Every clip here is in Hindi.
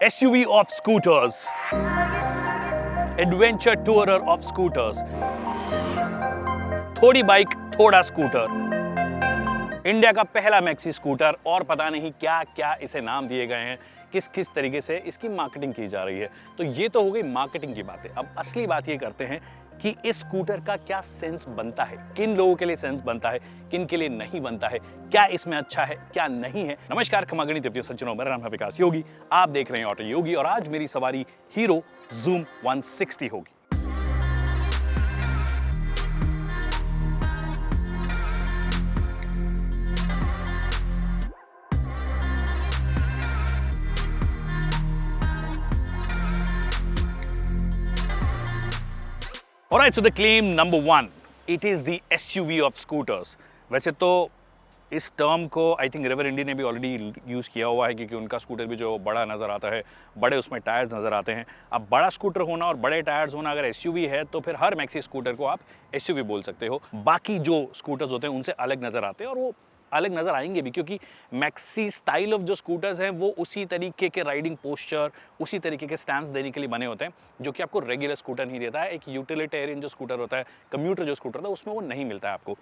SUV of scooters, adventure tourer of scooters, थोड़ी बाइक थोड़ा स्कूटर, इंडिया का पहला मैक्सी स्कूटर और पता नहीं क्या क्या इसे नाम दिए गए हैं, किस किस तरीके से इसकी मार्केटिंग की जा रही है। तो ये तो हो गई मार्केटिंग की बातें। अब असली बात ये करते हैं कि इस स्कूटर का क्या सेंस बनता है, किन लोगों के लिए सेंस बनता है, किन के लिए नहीं बनता है, क्या इसमें अच्छा है क्या नहीं है। नमस्कार, खमागणी दिव्य सज्जनों, मेरा नाम है विकास योगी, आप देख रहे हैं ऑटो योगी और आज मेरी सवारी हीरो जूम 160 होगी। Alright, so the claim number 1, it is the SUV of scooters. वैसे तो इस टर्म को आई थिंक रिवर इंडी ने भी ऑलरेडी यूज़ किया हुआ है, क्योंकि उनका स्कूटर भी जो बड़ा नज़र आता है, बड़े उसमें टायर्स नज़र आते हैं। अब बड़ा स्कूटर होना और बड़े टायर्स होना अगर SUV है तो फिर हर मैक्सी स्कूटर को आप SUV बोल सकते हो। बाकी जो स्कूटर्स होते हैं उनसे अलग नज़र आते हैं और वो अलग नज़र आएंगे भी, क्योंकि मैक्सी स्टाइल ऑफ जो स्कूटर्स हैं वो उसी तरीके के राइडिंग पोस्चर, उसी तरीके के स्टैंड्स देने के लिए बने होते हैं, जो कि आपको रेगुलर स्कूटर नहीं देता है। एक यूटिलिटेरियन जो स्कूटर होता है, कम्यूटर जो स्कूटर होता है, उसमें वो नहीं मिलता है आपको,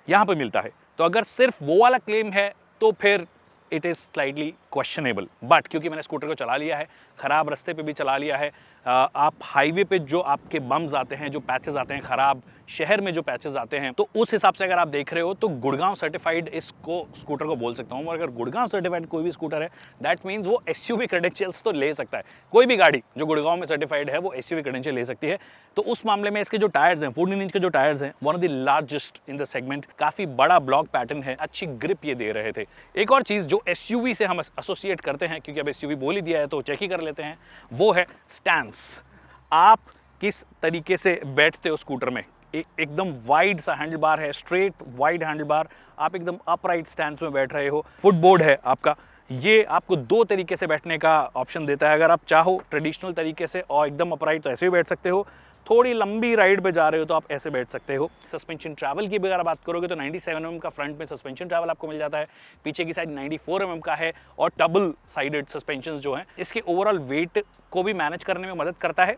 यहाँ पर मिलता है। तो अगर सिर्फ वो वाला क्लेम है तो फिर it is slightly questionable. But क्योंकि मैंने स्कूटर को चला लिया है, ख़राब रास्ते पे भी चला लिया है, आप हाईवे पे जो आपके बम्स आते हैं, जो पैचेस आते हैं, ख़राब शहर में जो पैचेस आते हैं, तो उस हिसाब से अगर आप देख रहे हो तो गुड़गांव सर्टिफाइड इसको स्कूटर को बोल सकता हूँ। और अगर गुड़गांव सर्टिफाइड कोई भी स्कूटर है, दैट मीन्स वो SUV क्रेडेंशियल्स तो ले सकता है। कोई भी गाड़ी जो गुड़गांव में सर्टिफाइड है वो SUV क्रेडेंशियल ले सकती है। तो उस मामले में इसके जो टायर्स हैं, 14 इंच के जो टायर्स हैं, one of the largest in the segment, काफ़ी बड़ा ब्लॉक पैटर्न है, अच्छी ग्रिप ये दे रहे थे। एक और चीज़ जो SUV से हम एसोसिएट करते हैं, क्योंकि अब SUV बोल ही दिया है तो चेक ही कर लेते हैं, वो है स्टैंस। आप किस तरीके से बैठते हो स्कूटर में। एकदम वाइड सा हैंडल बार है, स्ट्रेट वाइड हैंडल बार, आप एकदम अपराइट स्टैंस में बैठ रहे हो। फुटबोर्ड है आपका, ये आपको दो तरीके से बैठने का ऑप्शन देता है। अगर आप चाहो ट्रेडिशनल तरीके से और एकदम अपराइट तो ऐसे भी बैठ सकते हो, थोड़ी लंबी राइड पे जा रहे हो तो आप ऐसे बैठ सकते हो। सस्पेंशन ट्रैवल की भी अगर बात करोगे तो 97 mm का फ्रंट में सस्पेंशन ट्रैवल आपको मिल जाता है, पीछे की साइड 94 mm का है और डबल साइडेड सस्पेंशन जो हैं, इसके ओवरऑल वेट को भी मैनेज करने में मदद करता है।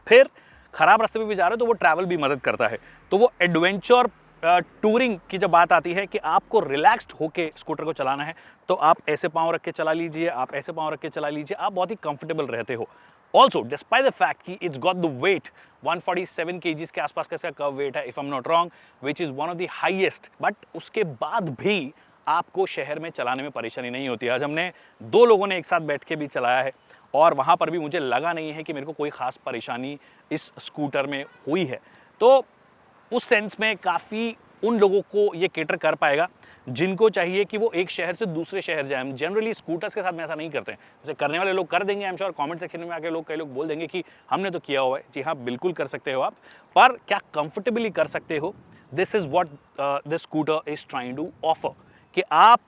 फिर खराब रास्ते पे भी जा रहे हो तो वो ट्रैवल भी मदद करता है। तो वो एडवेंचर टूरिंग की जब बात आती है कि आपको रिलैक्स्ड होके स्कूटर को चलाना है, तो आप ऐसे पाँव रख के चला लीजिए, आप ऐसे पाँव रख के चला लीजिए, आप बहुत ही कंफर्टेबल रहते हो। ऑल्सो डिस्पाइट द फैक्ट कि it's got the weight 147 kgs के आसपास का इसका कर्व वेट है, if I am not wrong, which is one of the highest. But उसके बाद भी आपको शहर में चलाने में परेशानी नहीं होती है। आज हमने दो लोगों ने एक साथ बैठ के भी चलाया है और वहाँ पर भी मुझे लगा नहीं है कि मेरे को कोई ख़ास परेशानी इस स्कूटर में हुई है। तो उस सेंस में काफ़ी उन लोगों को ये केटर कर पाएगा जिनको चाहिए कि वो एक शहर से दूसरे शहर जाएं। जनरली स्कूटर्स के साथ में ऐसा नहीं करते हैं, जैसे करने वाले लोग कर देंगे, I am sure comment section में आके कई लोग बोल देंगे कि हमने तो किया हुआ है। जी हाँ, बिल्कुल कर सकते हो आप, पर क्या कंफर्टेबली कर सकते हो, this is what this scooter is trying to offer, कि आप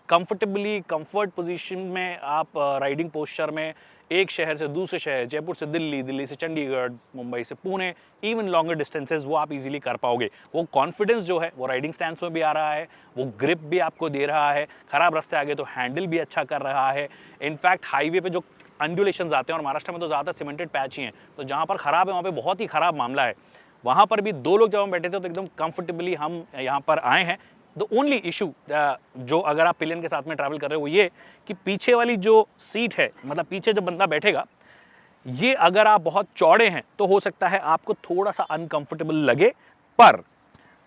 कंफर्टेबली कंफर्ट पोजीशन में आप राइडिंग पोस्चर में एक शहर से दूसरे शहर, जयपुर से दिल्ली, दिल्ली से चंडीगढ़, मुंबई से पुणे, इवन लॉन्गर डिस्टेंसेस वो आप इजीली कर पाओगे। वो कॉन्फिडेंस जो है वो राइडिंग स्टैंस में भी आ रहा है, वो ग्रिप भी आपको दे रहा है, खराब रास्ते आगे तो हैंडल भी अच्छा कर रहा है। इनफैक्ट हाईवे पे जो अंडुलेशंस आते हैं, और महाराष्ट्र में तो ज़्यादा सीमेंटेड पैच ही हैं, तो जहाँ पर ख़राब है वहाँ पर बहुत ही ख़राब मामला है। वहाँ पर भी दो लोग जब हम बैठे थे तो एकदम कंफर्टेबली हम यहाँ पर आए हैं। द ओनली इशू जो अगर आप पिलियन के साथ में ट्रैवल कर रहे हो वो ये कि पीछे वाली जो सीट है, मतलब पीछे जब बंदा बैठेगा, ये अगर आप बहुत चौड़े हैं तो हो सकता है आपको थोड़ा सा अनकंफर्टेबल लगे, पर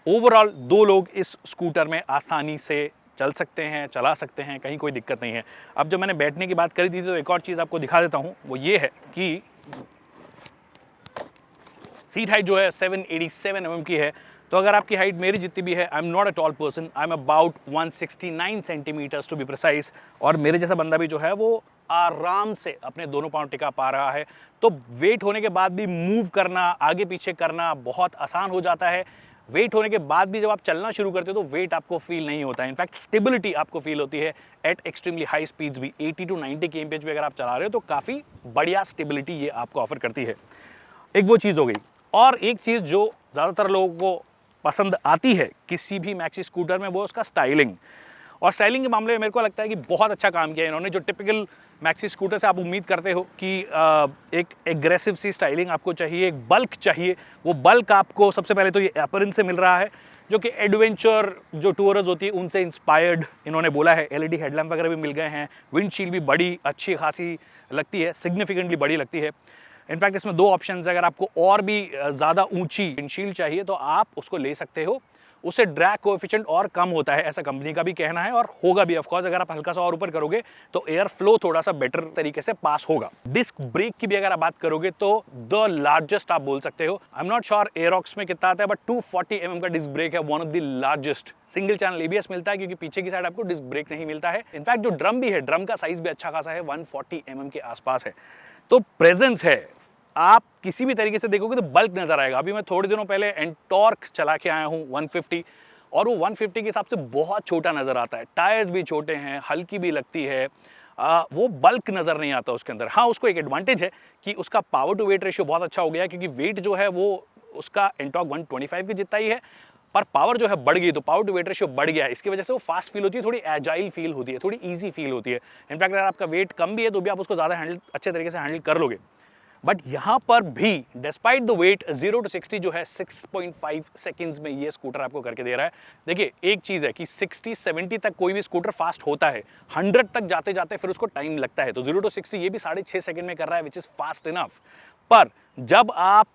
ओवरऑल दो लोग इस स्कूटर में आसानी से चल सकते हैं, चला सकते हैं, कहीं कोई दिक्कत नहीं है। अब जब मैंने बैठने की बात करी थी तो एक और चीज़ आपको दिखा देता हूँ, वो ये है कि सीट हाइट जो है 787 mm की है। तो अगर आपकी हाइट मेरी जितनी भी है, I am not a tall person, I am about 169 centimetres to be precise, और मेरे जैसा बंदा भी जो है वो आराम से अपने दोनों पाँव टिका पा रहा है। तो वेट होने के बाद भी मूव करना, आगे पीछे करना बहुत आसान हो जाता है। वेट होने के बाद भी जब आप चलना शुरू करते हो तो वेट आपको फील नहीं होता है, इनफैक्ट स्टेबिलिटी आपको फील होती है एट एक्सट्रीमली हाई स्पीड्स भी। 80 to 90 kmph भी अगर आप चला रहे हो तो काफ़ी बढ़िया स्टेबिलिटी ये आपको ऑफर करती है। एक वो चीज़ हो गई, और एक चीज़ जो ज़्यादातर लोगों को पसंद आती है किसी भी मैक्सी स्कूटर में, वो उसका स्टाइलिंग। और स्टाइलिंग के मामले में मेरे को लगता है कि बहुत अच्छा काम किया है इन्होंने। जो टिपिकल मैक्सी स्कूटर से आप उम्मीद करते हो कि एक एग्रेसिव सी स्टाइलिंग आपको चाहिए, एक बल्क चाहिए, वो बल्क आपको सबसे पहले तो ये अपरेंस से मिल रहा है, जो कि एडवेंचर जो टूरर्स होती है उनसे इंस्पायर्ड इन्होंने बोला है। एलईडी हेडलैम्प वगैरह भी मिल गए हैं, विंडशील्ड भी बड़ी अच्छी खासी लगती है, सिग्निफिकेंटली बड़ी लगती है। इनफैक्ट इसमें दो ऑप्शन है, अगर आपको और भी ज़्यादा ऊंची विंडशील्ड चाहिए तो आप उसको ले सकते हो, उससे ड्रैग कोएफिशिएंट और कम होता है, ऐसा कंपनी का भी कहना है, और होगा भी ऑफकोर्स। अगर आप हल्का सा और ऊपर करोगे तो एयर फ्लो थोड़ा सा बेटर तरीके से पास होगा। डिस्क ब्रेक की भी अगर आप बात करोगे तो द लार्जेस्ट आप बोल सकते हो। आई एम नॉट श्योर एयरॉक्स में कितना आता है, बट 240 mm का डिस्क ब्रेक है, one of the largest. Single channel ABS मिलता है क्योंकि पीछे की साइड आपको डिस्क ब्रेक नहीं मिलता है। इनफैक्ट जो ड्रम भी है, ड्रम का साइज भी अच्छा खासा है, 140 mm के आसपास है, तो प्रेजेंस है। आप किसी भी तरीके से देखोगे तो बल्क नजर आएगा। अभी मैं थोड़े दिनों पहले एंटॉर्क चला के आया हूं 150, और वो 150 के हिसाब से बहुत छोटा नजर आता है, टायर्स भी छोटे हैं, हल्की भी लगती है, वो बल्क नजर नहीं आता उसके अंदर। हाँ, उसको एक एडवांटेज है कि उसका पावर टू वेट रेशियो बहुत अच्छा हो गया है, क्योंकि वेट जो है वो उसका एंटॉर्क 125 के जितना ही है, पर पावर जो है बढ़ गई, तो पावर टू वेट रेशियो बढ़ गया है। इसकी वजह से वो फास्ट फील होती है, थोड़ी एजाइल फील होती है, थोड़ी ईजी फील होती है। इनफैक्ट अगर आपका वेट कम भी है तो भी आप उसको ज़्यादा हैंडल अच्छे तरीके से हैंडल कर लोगे। बट यहां पर भी डिस्पाइट द वेट, 0 to 60 जो है 6.5 सेकंड्स में ये स्कूटर आपको करके दे रहा है। देखिए एक चीज है कि 60-70 तक कोई भी स्कूटर फास्ट होता है, 100 तक जाते जाते फिर उसको टाइम लगता है, तो 0 to 60 ये भी 6.5 सेकंड में कर रहा है, विच इज फास्ट इनफ। पर जब आप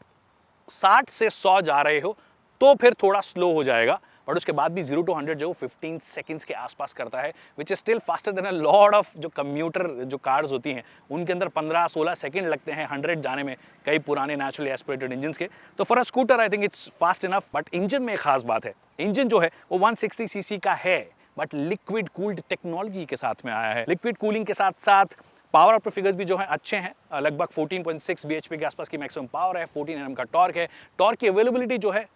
60 से 100 जा रहे हो तो फिर थोड़ा स्लो हो जाएगा, बट उसके बाद भी 0 to 100 जो 15 सेकंड्स के आसपास करता है, which is still faster than a lot of जो कम्यूटर जो कार्स होती हैं उनके अंदर 15-16 सेकंड लगते हैं 100 जाने में, कई पुराने नेचुरली एस्पिरेटेड इंजन के। तो for a scooter I think it's fast enough. But engine में एक खास बात है, इंजन जो है वो 160 सीसी का है, बट लिक्विड कूल्ड टेक्नोलॉजी के साथ में आया है। लिक्विड कूलिंग के साथ साथ पावर आउटपुट फिगर्स भी जो हैं अच्छे हैं, लगभग 14.6 bhp के आसपास की मैक्सिमम पावर है, 14 Nm का टॉर्क है। टॉर्क की अवेलेबिलिटी जो है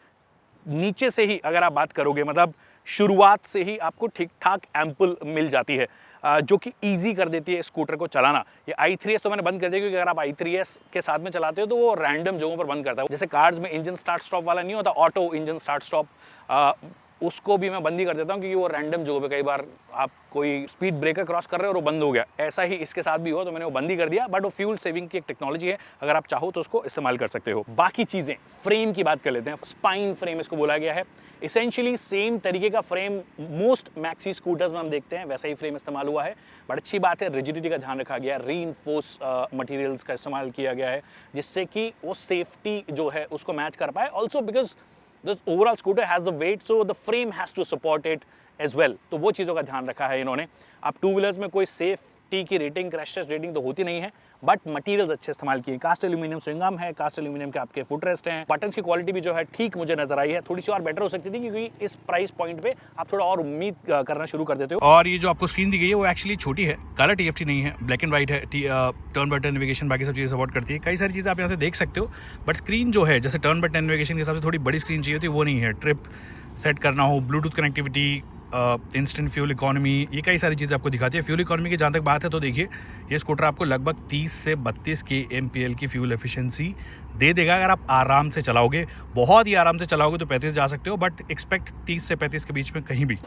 नीचे से ही अगर आप बात करोगे, मतलब शुरुआत से ही आपको ठीक ठाक एम्पल मिल जाती है, जो कि इजी कर देती है स्कूटर को चलाना। ये i3s तो मैंने बंद कर दिया, क्योंकि अगर आप i3s के साथ में चलाते हो तो वो रैंडम जगहों पर बंद करता है। जैसे कार्स में इंजन स्टार्ट स्टॉप वाला नहीं होता, ऑटो इंजन स्टार्ट स्टॉप, उसको भी मैं बंद ही कर देता हूँ, क्योंकि वो रैंडम जगहों पे कई बार आप कोई स्पीड ब्रेकर क्रॉस कर रहे हो और वो बंद हो गया, ऐसा ही इसके साथ भी हो, तो मैंने वो बंद ही कर दिया। बट वो फ्यूल सेविंग की एक टेक्नोलॉजी है, अगर आप चाहो तो उसको इस्तेमाल कर सकते हो। बाकी चीजें, फ्रेम की बात कर लेते हैं। स्पाइन फ्रेम इसको बोला गया है, इसेंशियली सेम तरीके का फ्रेम मोस्ट मैक्सी स्कूटर्स में हम देखते हैं, वैसा ही फ्रेम इस्तेमाल हुआ है। बट अच्छी बात है, रिजिडिटी का ध्यान रखा गया, रीइंफोर्स मटेरियल्स का इस्तेमाल किया गया है, जिससे कि वो सेफ्टी जो है उसको मैच कर पाए। Also because the overall scooter has the weight, so the frame has to support it as well, तो वो चीज़ों का ध्यान रखा है इन्होंने। अब टू व्हीलर्स में कोई सेफ्टी की रेटिंग, क्रैश टेस्ट रेटिंग तो होती नहीं है, बट मटेरियल्स अच्छे इस्तेमाल किए। कास्ट एल्यूमिनियम स्विंग आर्म है, कास्ट एल्यूमिनियम के आपके फुट रेस्ट हैं। बटन्स की क्वालिटी भी जो है ठीक मुझे नजर आई है, थोड़ी सी और बेटर हो सकती थी, क्योंकि इस प्राइस पॉइंट पे आप थोड़ा और उम्मीद करना शुरू कर देते हो। और ये जो आपको स्क्रीन दी गई है वो एक्चुअली छोटी है, कलर TFT नहीं है, ब्लैक एंड व्हाइट है। टर्न बटन नेविगेशन बाकी सब चीज़ें सपोर्ट करती है, कई सारी चीज़ें आप यहाँ से देख सकते हो। बट स्क्रीन जो है, जैसे टर्न बटन नेविगेशन के हिसाब से थोड़ी बड़ी स्क्रीन चाहिए होती है, वो नहीं है। ट्रिप सेट करना हो, Bluetooth connectivity, instant fuel economy, ये कई सारी चीज़ें आपको दिखाती है। फ्यूल इकोनॉमी की जहाँ तक बात है तो देखिए, ये स्कूटर आपको लगभग 30 से 32 kmpl की फ्यूल एफिशिएंसी दे देगा अगर आप आराम से चलाओगे। बहुत ही आराम से चलाओगे तो 35 जा सकते हो, बट एक्सपेक्ट 30 से 35 के बीच में कहीं भी।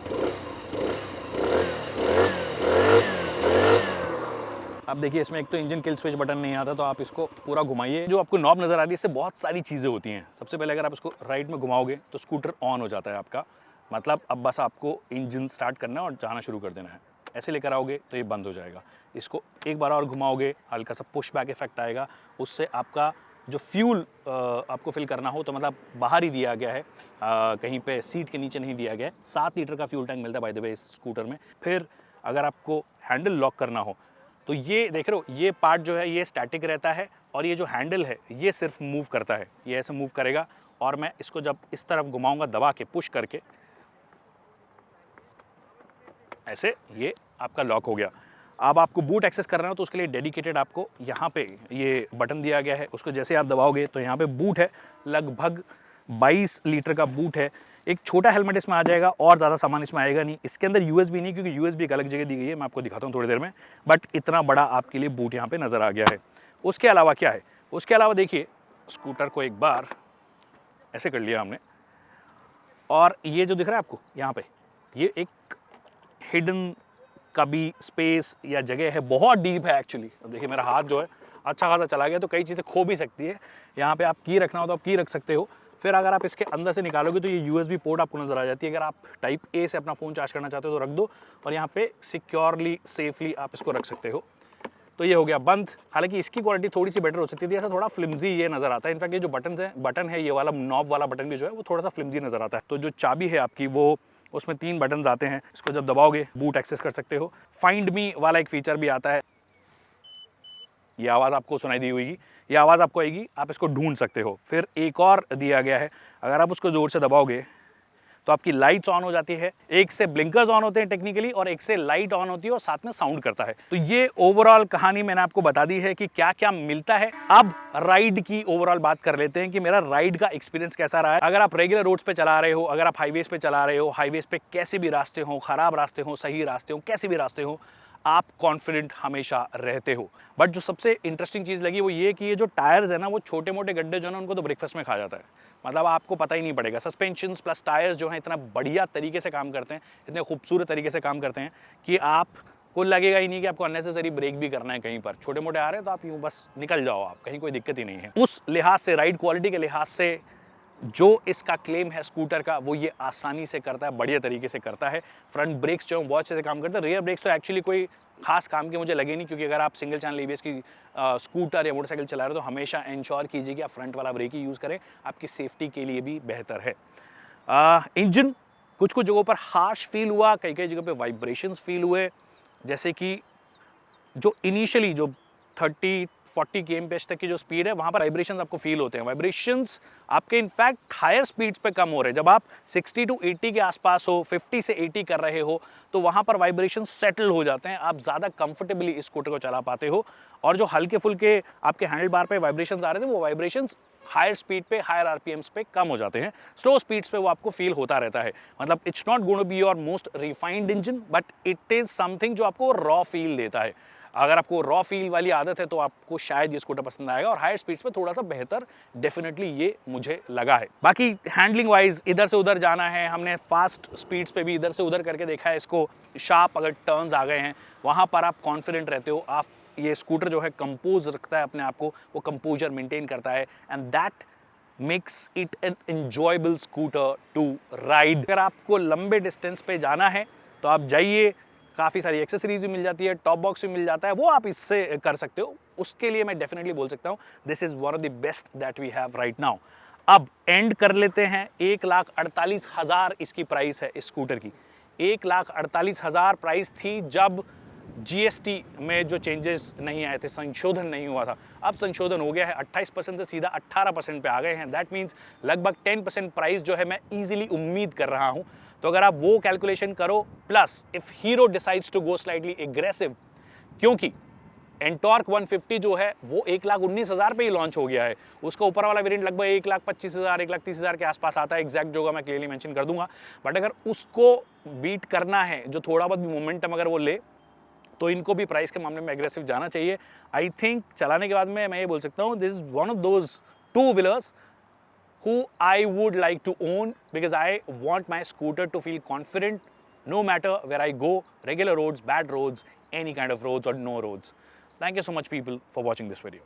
अब देखिए, इसमें एक तो इंजन किल स्विच बटन नहीं आता, तो आप इसको पूरा घुमाइए। जो आपको नॉब नज़र आ रही है, इससे बहुत सारी चीज़ें होती हैं। सबसे पहले अगर आप इसको राइट में घुमाओगे तो स्कूटर ऑन हो जाता है आपका, मतलब अब बस आपको इंजन स्टार्ट करना है और जाना शुरू कर देना है। ऐसे लेकर आओगे तो ये बंद हो जाएगा। इसको एक बार और घुमाओगे, हल्का सा पुश बैक इफेक्ट आएगा, उससे आपका जो फ्यूल आपको फिल करना हो तो मतलब बाहर ही दिया गया है, कहीं पे सीट के नीचे नहीं दिया गया है। 7 लीटर का फ्यूल टैंक मिलता है बाय द वे इस स्कूटर में। फिर अगर आपको हैंडल लॉक करना हो तो ये देख रहे हो, ये पार्ट जो है ये स्टैटिक रहता है, और ये जो हैंडल है ये सिर्फ मूव करता है, ये ऐसे मूव करेगा। और मैं इसको जब इस तरफ घुमाऊंगा दबा के, पुश करके, ऐसे ये आपका लॉक हो गया। अब आपको बूट एक्सेस करना हो तो उसके लिए डेडिकेटेड आपको यहाँ पे ये बटन दिया गया है, उसको जैसे आप दबाओगे तो यहाँ पे बूट है, लगभग 22 लीटर का बूट है। एक छोटा हेलमेट इसमें आ जाएगा, और ज़्यादा सामान इसमें आएगा नहीं। इसके अंदर USB नहीं, क्योंकि USB एक अलग जगह दी गई है, मैं आपको दिखाता हूँ थोड़ी देर में। बट इतना बड़ा आपके लिए बूट यहाँ पे नज़र आ गया है। उसके अलावा क्या है, उसके अलावा देखिए, स्कूटर को एक बार ऐसे कर लिया हमने, और ये जो दिख रहा है आपको यहाँ पे, ये एक हिडन कभी स्पेस या जगह है, बहुत डीप है एक्चुअली। अब देखिए मेरा हाथ जो है अच्छा खासा चला गया, तो कई चीज़ें खो भी सकती है। यहाँ पे आप की रखना हो तो आप की रख सकते हो। फिर अगर आप इसके अंदर से निकालोगे तो ये यूएसबी पोर्ट आपको नजर आ जाती है। अगर आप टाइप ए से अपना फ़ोन चार्ज करना चाहते हो तो रख दो, और यहाँ पे सिक्योरली सेफली आप इसको रख सकते हो। तो ये हो गया बंद। हालांकि इसकी क्वालिटी थोड़ी सी बेटर हो सकती थी, ऐसा थोड़ा फ्लिमजी ये नजर आता है। इनफैक्ट ये जो बटन है ये वाला नॉब वाला बटन भी जो है वो थोड़ा सा फ्लिमजी नजर आता है। तो जो चाबी है आपकी वो, उसमें 3 बटन आते हैं, इसको जब दबाओगे बूट एक्सेस कर सकते हो। फाइंड मी वाला एक फीचर भी आता है, ये आवाज़ आपको सुनाई दी होगी, ये आवाज़ आपको आएगी, आप इसको ढूंढ सकते हो। फिर एक और दिया गया है, अगर आप उसको जोर से दबाओगे तो आपकी लाइट्स ऑन हो जाती है। एक से ब्लिंकर्स ऑन होते हैं टेक्निकली, और एक से लाइट ऑन होती है और साथ में साउंड करता है। तो ये ओवरऑल कहानी मैंने आपको बता दी है कि क्या क्या मिलता है। अब राइड की ओवरऑल बात कर लेते हैं कि मेरा राइड का एक्सपीरियंस कैसा रहा है। अगर आप रेगुलर रोड्स पे चला रहे हो, अगर आप हाईवेज पे चला रहे हो, हाईवेज पे कैसे भी रास्ते हो, खराब रास्ते हो, सही रास्ते हो, कैसे भी रास्ते हो, आप कॉन्फिडेंट हमेशा रहते हो। बट जो सबसे इंटरेस्टिंग चीज़ लगी वो ये कि ये जो टायर्स है ना, वो छोटे मोटे गड्ढे जो है ना, उनको तो ब्रेकफास्ट में खा जाता है। मतलब आपको पता ही नहीं पड़ेगा। सस्पेंशंस प्लस टायर्स जो हैं इतना बढ़िया तरीके से काम करते हैं, इतने खूबसूरत तरीके से काम करते हैं कि आपको लगेगा ही नहीं कि आपको अननेसेसरी ब्रेक भी करना है कहीं पर। छोटे मोटे आ रहे हैं तो आप यूँ बस निकल जाओ, आप कहीं कोई दिक्कत ही नहीं है। उस लिहाज से, राइड क्वालिटी के लिहाज से, जो इसका क्लेम है स्कूटर का, वो ये आसानी से करता है, बढ़िया तरीके से करता है। फ्रंट ब्रेक्स जो बहुत अच्छे से काम करते हैं। रियर ब्रेक्स तो एक्चुअली कोई खास काम के मुझे लगे नहीं, क्योंकि अगर आप सिंगल चैनल एबीएस की स्कूटर या मोटरसाइकिल चला रहे हो तो हमेशा इंश्योर कीजिए कि आप फ्रंट वाला ब्रेक ही यूज़ करें, आपकी सेफ्टी के लिए भी बेहतर है। इंजन कुछ कुछ जगहों पर हार्श फील हुआ, कई कई जगह पे वाइब्रेशंस फील हुए, जैसे कि जो इनिशियली जो 30-40 kmph तक की जो स्पीड है, वहां पर वाइब्रेशंस आपको फील होते हैं। वाइब्रेशंस आपके इनफैक्ट हायर स्पीड्स पे कम हो रहे हैं। जब आप 60 to 80 के आसपास हो, 50 से 80 कर रहे हो, तो वहां पर वाइब्रेशंस सेटल हो जाते हैं, आप ज्यादा कंफर्टेबली इस स्कूटर को चला पाते हो। और जो हल्के फुल्के आपके हैंडल बार पे वाइब्रेशंस आ रहे थे, वो वाइब्रेशंस हायर स्पीड पे, हायर आरपीएम्स पे कम हो जाते हैं। स्लो स्पीड्स पे वो आपको फील होता रहता है। मतलब it's not going to be your most refined engine, but it is something जो आपको रॉ फील देता है। अगर आपको रॉ फील वाली आदत है तो आपको शायद ये स्कूटर पसंद आएगा, और हायर स्पीड्स पे थोड़ा सा बेहतर डेफिनेटली ये मुझे लगा है। बाकी हैंडलिंग वाइज इधर से उधर जाना है, हमने फास्ट स्पीड्स पे भी इधर से उधर करके देखा है इसको। शार्प अगर टर्न्स आ गए हैं वहां पर आप कॉन्फिडेंट रहते हो। आप ये स्कूटर जो है कंपोज रखता है अपने आप को, वो कंपोजर मेंटेन करता है, and that makes it an enjoyable scooter to ride. अगर आपको लंबे डिस्टेंस पे जाना है तो आप जाइए, काफ़ी सारी एक्सेसरीज भी मिल जाती है, टॉप बॉक्स भी मिल जाता है, वो आप इससे कर सकते हो। उसके लिए मैं डेफिनेटली बोल सकता हूँ this is one of the best that we have right now. अब एंड कर लेते हैं। 1,48,000 इसकी प्राइस है इस स्कूटर की। 1,48,000 प्राइस थी जब जीएसटी में जो चेंजेस नहीं आए थे, संशोधन नहीं हुआ था। अब संशोधन हो गया है, 28% से सीधा 18% पे आ गए हैं। दैट मीन्स लगभग 10% प्राइस जो है मैं इजीली उम्मीद कर रहा हूं। तो अगर आप वो कैलकुलेशन करो, plus if Hero decides to go slightly aggressive, क्योंकि एंटॉर्क 150 जो है वो 1,19,000 पे ही लॉन्च हो गया है। उसका ऊपर वाला वेरिएंट लगभग 1,25,000 1,30,000 के आसपास आता है। एग्जैक्ट जो मैं क्लियरली मेंशन कर दूंगा। बट अगर उसको बीट करना है, जो थोड़ा बहुत भी मोमेंटम अगर वो ले, तो इनको भी प्राइस के मामले में एग्रेसिव जाना चाहिए। आई थिंक चलाने के बाद में मैं ये बोल सकता हूँ, this is one of those two wheelers who I would like to own, because I want my scooter to feel confident no matter where I go, regular roads, bad roads, any kind of roads or no roads. Thank you so much people for watching this video.